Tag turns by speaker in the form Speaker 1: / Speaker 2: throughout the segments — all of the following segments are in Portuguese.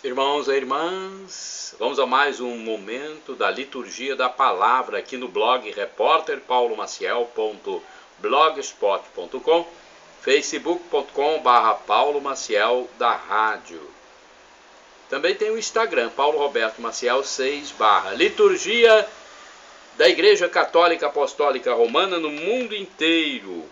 Speaker 1: Irmãos e irmãs, vamos a mais um momento da liturgia da palavra aqui no blog repórterpaulomaciel.blogspot.com, facebook.com/Paulo Maciel da rádio. Também tem o Instagram, Paulo Roberto Maciel 6 /, liturgia da Igreja Católica Apostólica Romana no mundo inteiro.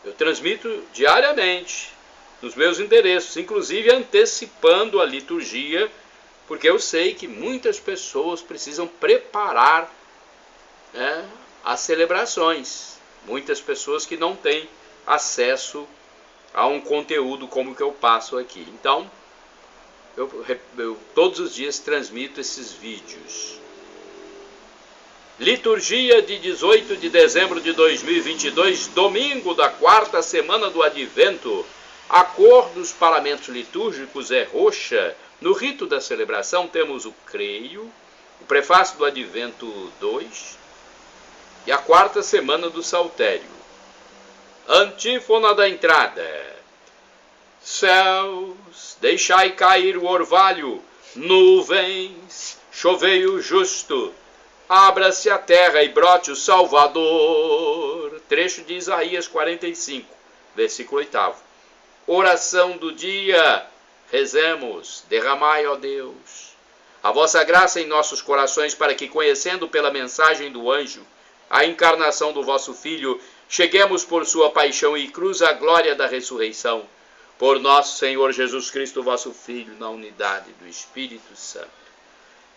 Speaker 1: Eu transmito diariamente nos meus endereços, inclusive antecipando a liturgia, porque eu sei que muitas pessoas precisam preparar as celebrações. Muitas pessoas que não têm acesso a um conteúdo como o que eu passo aqui. Então, eu todos os dias transmito esses vídeos. Liturgia de 18 de dezembro de 2022, domingo da quarta semana do Advento. A cor dos paramentos litúrgicos é roxa. No rito da celebração temos o creio, o prefácio do Advento 2 e a quarta semana do Saltério. Antífona da entrada. Céus, deixai cair o orvalho, nuvens, chovei o justo, abra-se a terra e brote o Salvador. Trecho de Isaías 45, versículo 8. Oração do dia, rezemos, derramai, ó Deus, a vossa graça em nossos corações, para que, conhecendo pela mensagem do anjo a encarnação do vosso Filho, cheguemos por sua paixão e cruz à glória da ressurreição. Por nosso Senhor Jesus Cristo, vosso Filho, na unidade do Espírito Santo.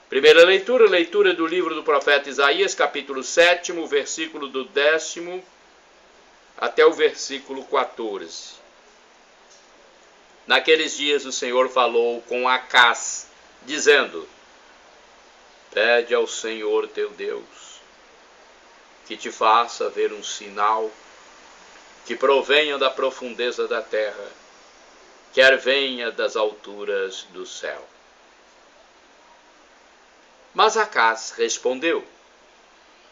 Speaker 1: Primeira leitura, leitura do livro do profeta Isaías, capítulo 7, versículo do 10º até o versículo 14. Naqueles dias o Senhor falou com Acaz, dizendo: pede ao Senhor teu Deus que te faça ver um sinal que provenha da profundeza da terra, quer venha das alturas do céu. Mas Acaz respondeu: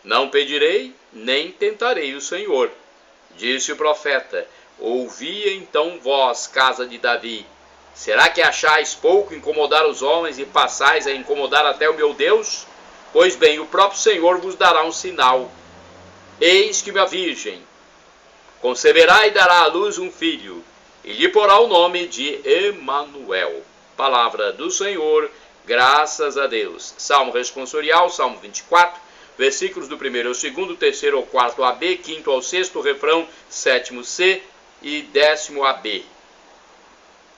Speaker 1: não pedirei, nem tentarei o Senhor. Disse o profeta: ouvi então vós, casa de Davi, será que achais pouco incomodar os homens e passais a incomodar até o meu Deus? Pois bem, o próprio Senhor vos dará um sinal. Eis que uma virgem conceberá e dará à luz um filho, e lhe porá o nome de Emanuel. Palavra do Senhor, graças a Deus. Salmo responsorial, Salmo 24, versículos do 1º ao 2º, 3º ao 4º AB, 5º ao 6º, refrão, 7º C e 10º AB.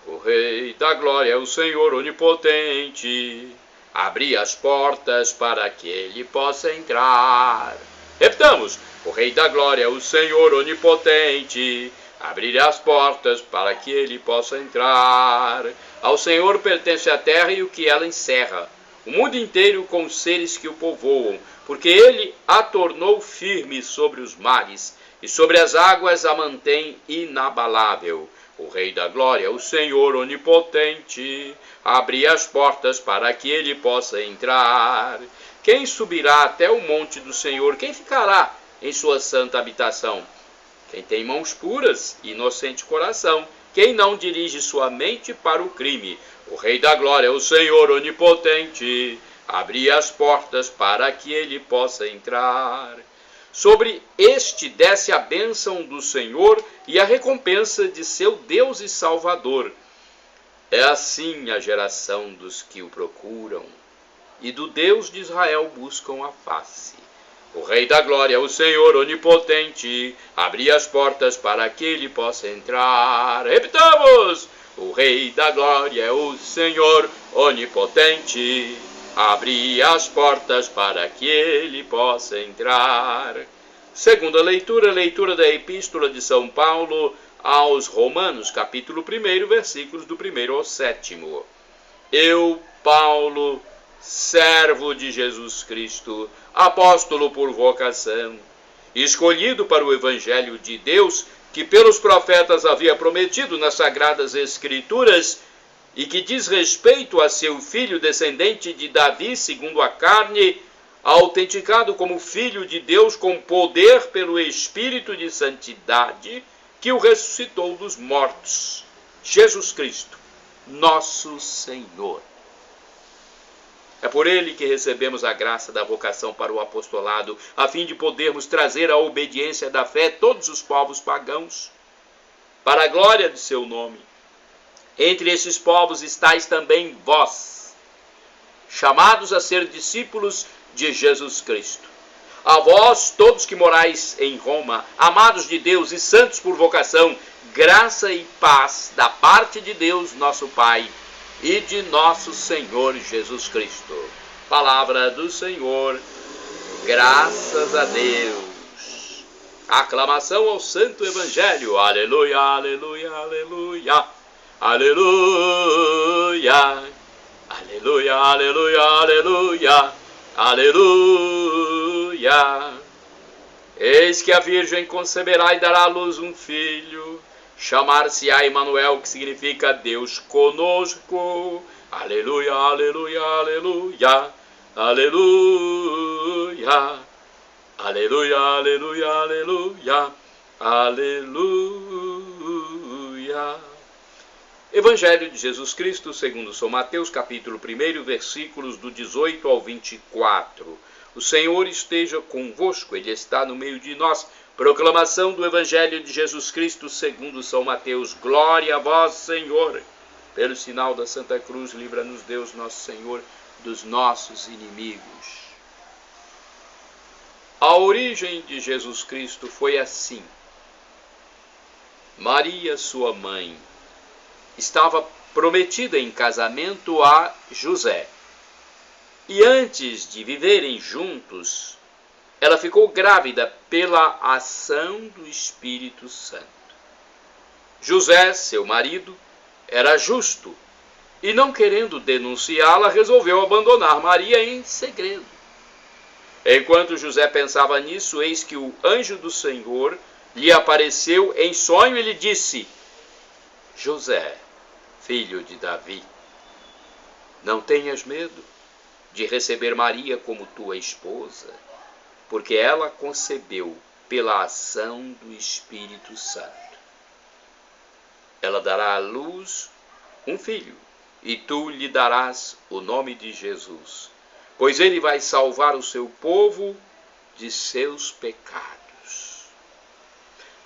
Speaker 1: O Rei da Glória é o Senhor onipotente, abri as portas para que ele possa entrar. Repitamos: o Rei da Glória é o Senhor onipotente, abrir as portas para que ele possa entrar. Ao Senhor pertence a terra e o que ela encerra, o mundo inteiro com os seres que o povoam, porque ele a tornou firme sobre os mares, e sobre as águas a mantém inabalável. O Rei da Glória, o Senhor onipotente, abre as portas para que ele possa entrar. Quem subirá até o monte do Senhor? Quem ficará em sua santa habitação? Quem tem mãos puras e inocente coração, quem não dirige sua mente para o crime. O Rei da Glória, o Senhor onipotente, abre as portas para que ele possa entrar. Sobre este desce a bênção do Senhor e a recompensa de seu Deus e Salvador. É assim a geração dos que o procuram, e do Deus de Israel buscam a face. O Rei da Glória, o Senhor onipotente, abre as portas para que ele possa entrar. Repitamos: o Rei da Glória é o Senhor onipotente, abre as portas para que ele possa entrar. Segunda leitura, leitura da Epístola de São Paulo aos Romanos, capítulo 1, versículos do 1º ao 7º. Eu, Paulo, servo de Jesus Cristo, apóstolo por vocação, escolhido para o Evangelho de Deus, que pelos profetas havia prometido nas Sagradas Escrituras, e que diz respeito a seu filho descendente de Davi, segundo a carne, autenticado como filho de Deus com poder pelo Espírito de santidade, que o ressuscitou dos mortos, Jesus Cristo, nosso Senhor. É por ele que recebemos a graça da vocação para o apostolado, a fim de podermos trazer à obediência da fé todos os povos pagãos, para a glória de seu nome. Entre esses povos estáis também vós, chamados a ser discípulos de Jesus Cristo. A vós, todos que morais em Roma, amados de Deus e santos por vocação, graça e paz da parte de Deus, nosso Pai, e de nosso Senhor Jesus Cristo. Palavra do Senhor, graças a Deus. Aclamação ao Santo Evangelho. Aleluia, aleluia, aleluia. Aleluia. Aleluia, aleluia, aleluia. Aleluia. Eis que a Virgem conceberá e dará à luz um filho. Chamar-se-á Emanuel, que significa Deus conosco. Aleluia, aleluia, aleluia. Aleluia. Aleluia, aleluia, aleluia. Aleluia. Evangelho de Jesus Cristo, segundo São Mateus, capítulo 1, versículos do 18 ao 24. O Senhor esteja convosco, Ele está no meio de nós. Proclamação do Evangelho de Jesus Cristo, segundo São Mateus. Glória a vós, Senhor. Pelo sinal da Santa Cruz, livra-nos Deus, nosso Senhor, dos nossos inimigos. A origem de Jesus Cristo foi assim. Maria, sua mãe, estava prometida em casamento a José. E antes de viverem juntos, ela ficou grávida pela ação do Espírito Santo. José, seu marido, era justo e, não querendo denunciá-la, resolveu abandonar Maria em segredo. Enquanto José pensava nisso, eis que o anjo do Senhor lhe apareceu em sonho e lhe disse: José, filho de Davi, não tenhas medo de receber Maria como tua esposa, porque ela concebeu pela ação do Espírito Santo. Ela dará à luz um filho, e tu lhe darás o nome de Jesus, pois ele vai salvar o seu povo de seus pecados.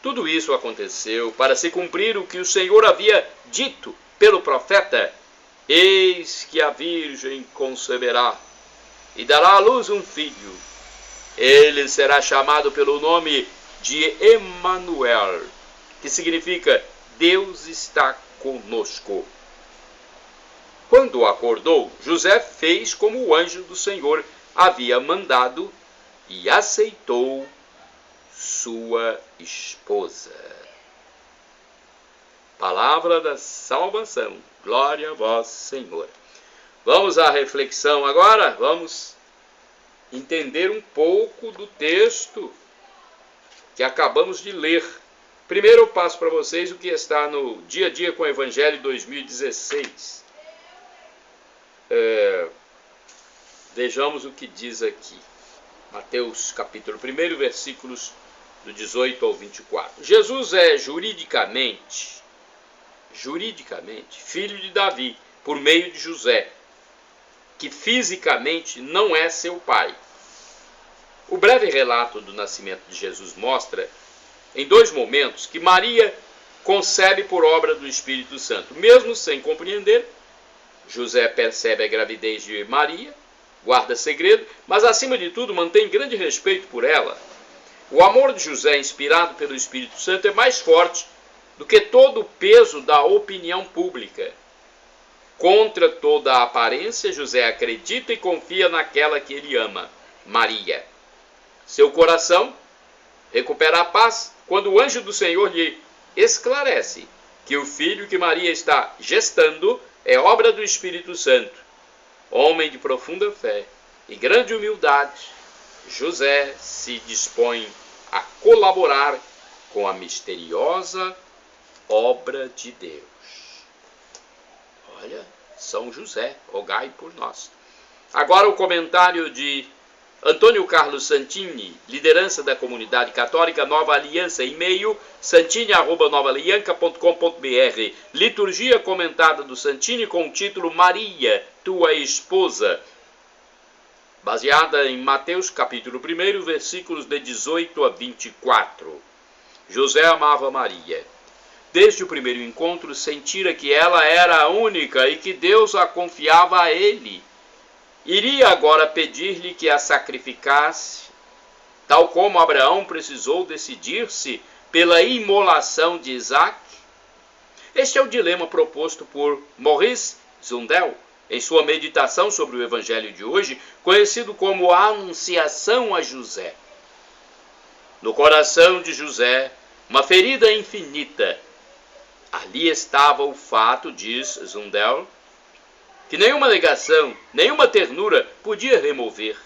Speaker 1: Tudo isso aconteceu para se cumprir o que o Senhor havia dito pelo profeta: eis que a Virgem conceberá e dará à luz um filho. Ele será chamado pelo nome de Emanuel, que significa Deus está conosco. Quando acordou, José fez como o anjo do Senhor havia mandado e aceitou sua esposa. Palavra da salvação. Glória a vós, Senhor. Vamos à reflexão agora. Vamos entender um pouco do texto que acabamos de ler. Primeiro eu passo para vocês o que está no Dia a Dia com o Evangelho 2016. Vejamos o que diz aqui. Mateus capítulo 1, versículos do 18 ao 24. Jesus é juridicamente, filho de Davi, por meio de José, que fisicamente não é seu pai. O breve relato do nascimento de Jesus mostra, em dois momentos, que Maria concebe por obra do Espírito Santo. Mesmo sem compreender, José percebe a gravidez de Maria, guarda segredo, mas acima de tudo mantém grande respeito por ela. O amor de José, inspirado pelo Espírito Santo, é mais forte do que todo o peso da opinião pública. Contra toda a aparência, José acredita e confia naquela que ele ama, Maria. Seu coração recupera a paz quando o anjo do Senhor lhe esclarece que o filho que Maria está gestando é obra do Espírito Santo. Homem de profunda fé e grande humildade, José se dispõe a colaborar com a misteriosa obra de Deus. Olha, São José, rogai por nós. Agora o comentário de Antônio Carlos Santini, liderança da comunidade católica Nova Aliança, e-mail santini@novaalianca.com.br. Liturgia comentada do Santini com o título Maria, tua esposa, baseada em Mateus capítulo 1, versículos de 18 a 24. José amava Maria. Desde o primeiro encontro, sentira que ela era a única e que Deus a confiava a ele. Iria agora pedir-lhe que a sacrificasse, tal como Abraão precisou decidir-se pela imolação de Isaac? Este é o dilema proposto por Maurice Zundel em sua meditação sobre o Evangelho de hoje, conhecido como a Anunciação a José. No coração de José, uma ferida infinita. Ali estava o fato, diz Zundel, que nenhuma negação, nenhuma ternura podia remover.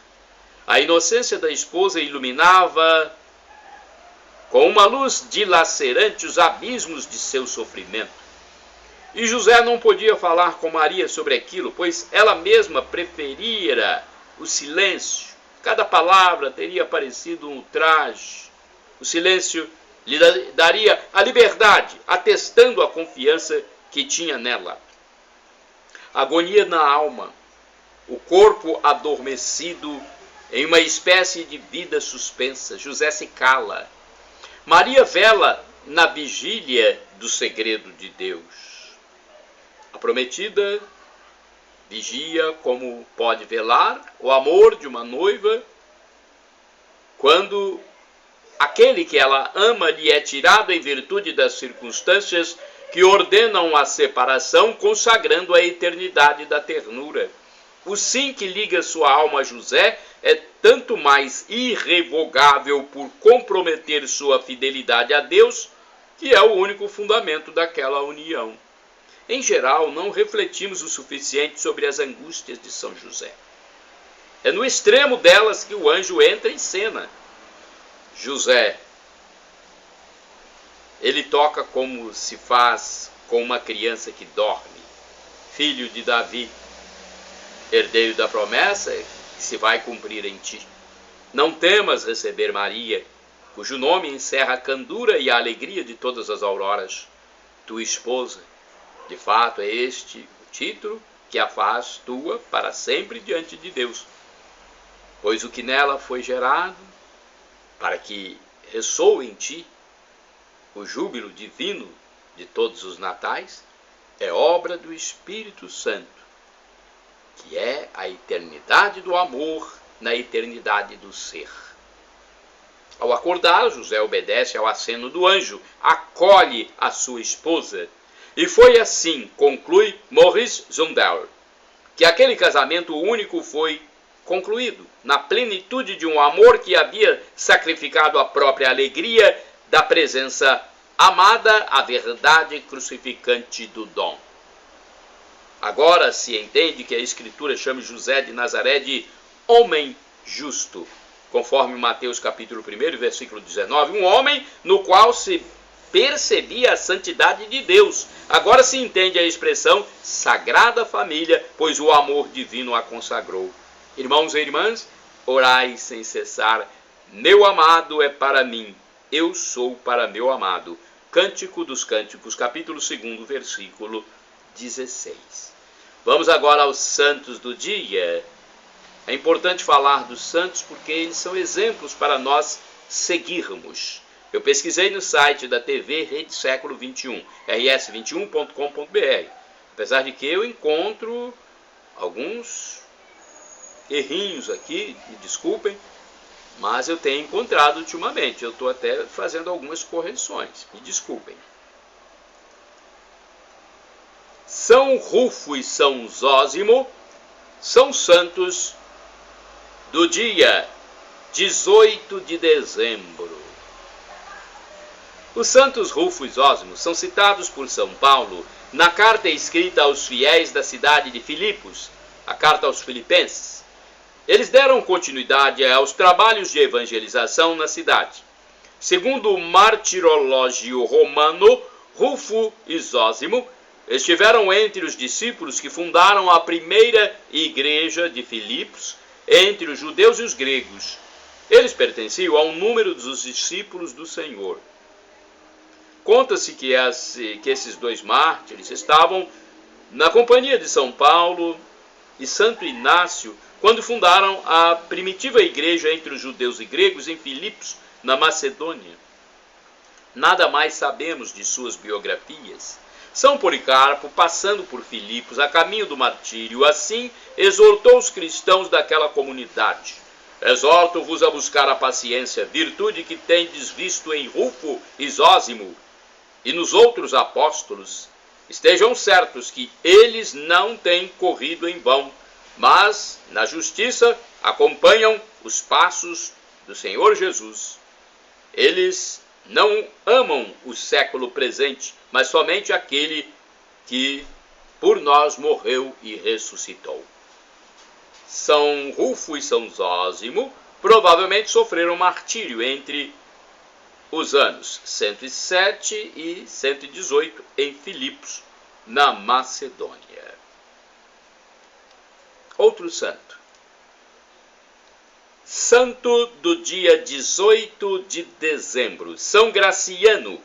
Speaker 1: A inocência da esposa iluminava com uma luz dilacerante os abismos de seu sofrimento. E José não podia falar com Maria sobre aquilo, pois ela mesma preferira o silêncio. Cada palavra teria parecido um ultraje. O silêncio lhe daria a liberdade, atestando a confiança que tinha nela. Agonia na alma, o corpo adormecido em uma espécie de vida suspensa. José se cala. Maria vela na vigília do segredo de Deus. A prometida vigia como pode velar o amor de uma noiva quando aquele que ela ama lhe é tirado em virtude das circunstâncias que ordenam a separação, consagrando a eternidade da ternura. O sim que liga sua alma a José é tanto mais irrevogável por comprometer sua fidelidade a Deus, que é o único fundamento daquela união. Em geral, não refletimos o suficiente sobre as angústias de São José. É no extremo delas que o anjo entra em cena. José, ele toca como se faz com uma criança que dorme. Filho de Davi, herdeiro da promessa que se vai cumprir em ti. Não temas receber Maria, cujo nome encerra a candura e a alegria de todas as auroras. Tua esposa, de fato é este o título que a faz tua para sempre diante de Deus. Pois o que nela foi gerado, para que ressoe em ti o júbilo divino de todos os natais, é obra do Espírito Santo, que é a eternidade do amor na eternidade do ser. Ao acordar, José obedece ao aceno do anjo, acolhe a sua esposa. E foi assim, conclui Maurice Zundel, que aquele casamento único foi concluído, na plenitude de um amor que havia sacrificado a própria alegria da presença amada, a verdade crucificante do dom. Agora se entende que a Escritura chama José de Nazaré de homem justo, conforme Mateus capítulo 1, versículo 19, um homem no qual se percebia a santidade de Deus. Agora se entende a expressão sagrada família, pois o amor divino a consagrou. Irmãos e irmãs, orai sem cessar. Meu amado é para mim, eu sou para meu amado. Cântico dos Cânticos, capítulo 2, versículo 16. Vamos agora aos santos do dia. É importante falar dos santos porque eles são exemplos para nós seguirmos. Eu pesquisei no site da TV Rede Século XXI, rs21.com.br, apesar de que eu encontro alguns errinhos aqui, me desculpem, mas eu tenho encontrado ultimamente. Eu estou até fazendo algumas correções, me desculpem. São Rufo e São Zósimo são santos do dia 18 de dezembro. Os santos Rufo e Zósimo são citados por São Paulo na carta escrita aos fiéis da cidade de Filipos, a carta aos Filipenses. Eles deram continuidade aos trabalhos de evangelização na cidade. Segundo o martirológio romano, Rufo e Zósimo estiveram entre os discípulos que fundaram a primeira igreja de Filipos entre os judeus e os gregos. Eles pertenciam a um número dos discípulos do Senhor. Conta-se que esses dois mártires estavam na companhia de São Paulo e Santo Inácio quando fundaram a primitiva igreja entre os judeus e gregos em Filipos, na Macedônia. Nada mais sabemos de suas biografias. São Policarpo, passando por Filipos, a caminho do martírio, assim exortou os cristãos daquela comunidade. Exorto-vos a buscar a paciência, virtude que tendes visto em Rufo e Zósimo e nos outros apóstolos. Estejam certos que eles não têm corrido em vão, mas, na justiça, acompanham os passos do Senhor Jesus. Eles não amam o século presente, mas somente aquele que por nós morreu e ressuscitou. São Rufo e São Zósimo provavelmente sofreram martírio entre os anos 107 e 118 em Filipos, na Macedônia. Outro santo. Santo do dia 18 de dezembro, São Graciano.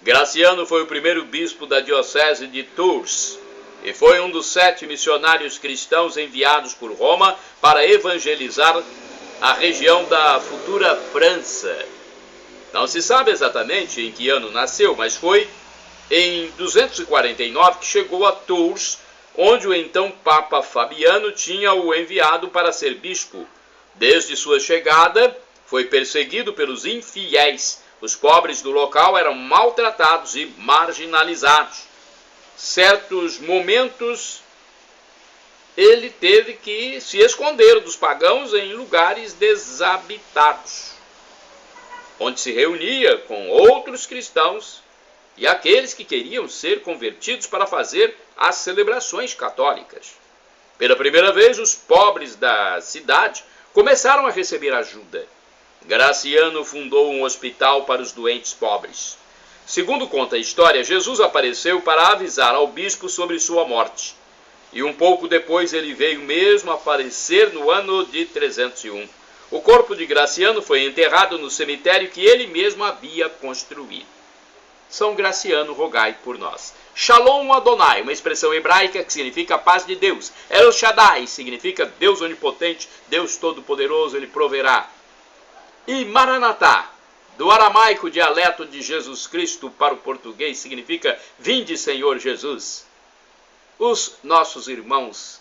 Speaker 1: Graciano foi o primeiro bispo da diocese de Tours e foi um dos 7 missionários cristãos enviados por Roma para evangelizar a região da futura França. Não se sabe exatamente em que ano nasceu, mas foi em 249 que chegou a Tours, onde o então Papa Fabiano tinha o enviado para ser bispo. Desde sua chegada, foi perseguido pelos infiéis. Os pobres do local eram maltratados e marginalizados. Certos momentos, ele teve que se esconder dos pagãos em lugares desabitados, onde se reunia com outros cristãos e aqueles que queriam ser convertidos para fazer as celebrações católicas. Pela primeira vez, os pobres da cidade começaram a receber ajuda. Graciano fundou um hospital para os doentes pobres. Segundo conta a história, Jesus apareceu para avisar ao bispo sobre sua morte. E um pouco depois ele veio mesmo aparecer no ano de 301. O corpo de Graciano foi enterrado no cemitério que ele mesmo havia construído. São Graciano, rogai por nós. Shalom Adonai, uma expressão hebraica que significa paz de Deus. El Shaddai significa Deus onipotente, Deus todo-poderoso, ele proverá. E Maranatá, do aramaico dialeto de Jesus Cristo para o português, significa vinde, Senhor Jesus. Os nossos irmãos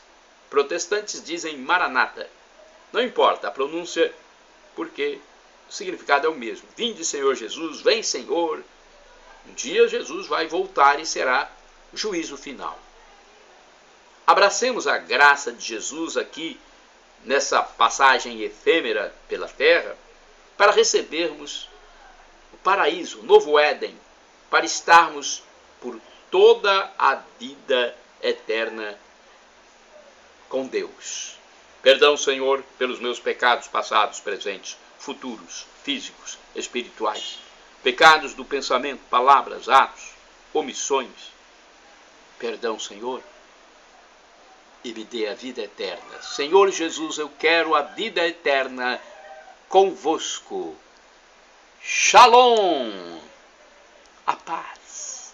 Speaker 1: protestantes dizem Maranata. Não importa a pronúncia, porque o significado é o mesmo. Vinde, Senhor Jesus, vem, Senhor. Um dia Jesus vai voltar e será o juízo final. Abracemos a graça de Jesus aqui, nessa passagem efêmera pela terra, para recebermos o paraíso, o novo Éden, para estarmos por toda a vida eterna com Deus. Perdão, Senhor, pelos meus pecados passados, presentes, futuros, físicos, espirituais. Pecados do pensamento, palavras, atos, omissões. Perdão, Senhor, e me dê a vida eterna. Senhor Jesus, eu quero a vida eterna convosco. Shalom, a paz.